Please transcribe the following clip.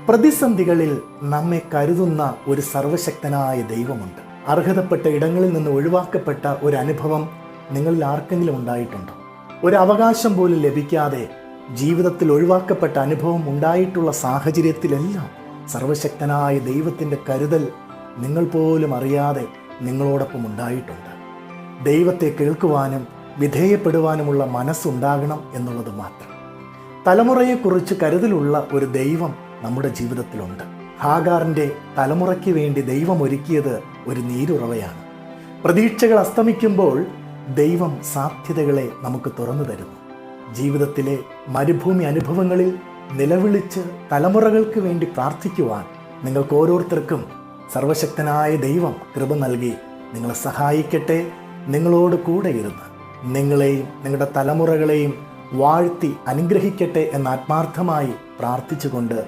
പ്രതിസന്ധികളിൽ നമ്മെ കരുതുന്ന ഒരു സർവശക്തനായ ദൈവമുണ്ട്. അർഹതപ്പെട്ട ഇടങ്ങളിൽ നിന്ന് ഒഴിവാക്കപ്പെട്ട ഒരു അനുഭവം നിങ്ങളിൽ ആർക്കെങ്കിലും ഉണ്ടായിട്ടുണ്ടോ? ഒരു അവകാശം പോലും ലഭിക്കാതെ ജീവിതത്തിൽ ഒഴിവാക്കപ്പെട്ട അനുഭവം ഉണ്ടായിട്ടുള്ള സാഹചര്യത്തിലെല്ലാം സർവശക്തനായ ദൈവത്തിൻ്റെ കരുതൽ നിങ്ങൾ പോലും അറിയാതെ നിങ്ങളോടൊപ്പം ഉണ്ടായിട്ടുണ്ട്. ദൈവത്തെ കേൾക്കുവാനും വിധേയപ്പെടുവാനുമുള്ള മനസ്സുണ്ടാകണം എന്നുള്ളത് മാത്രം. തലമുറയെക്കുറിച്ച് കരുതലുള്ള ഒരു ദൈവം നമ്മുടെ ജീവിതത്തിലുണ്ട്. ഹാഗാറിൻ്റെ തലമുറയ്ക്ക് വേണ്ടി ദൈവം ഒരുക്കിയത് ഒരു നീരുറവയാണ്. പ്രതീക്ഷകൾ അസ്തമിക്കുമ്പോൾ ദൈവം സാധ്യതകളെ നമുക്ക് തുറന്നു തരുന്നു. ജീവിതത്തിലെ മരുഭൂമി അനുഭവങ്ങളിൽ നിലവിളിച്ച് തലമുറകൾക്ക് വേണ്ടി പ്രാർത്ഥിക്കുവാൻ നിങ്ങൾക്ക് ഓരോരുത്തർക്കും സർവശക്തനായ ദൈവം കൃപ നൽകി നിങ്ങളെ സഹായിക്കട്ടെ. നിങ്ങളോട് കൂടെ ഇരുന്ന് നിങ്ങളെയും നിങ്ങളുടെ തലമുറകളെയും വാഴ്ത്തി അനുഗ്രഹിക്കട്ടെ എന്ന് ആത്മാർത്ഥമായി പ്രാർത്ഥിച്ചുകൊണ്ട്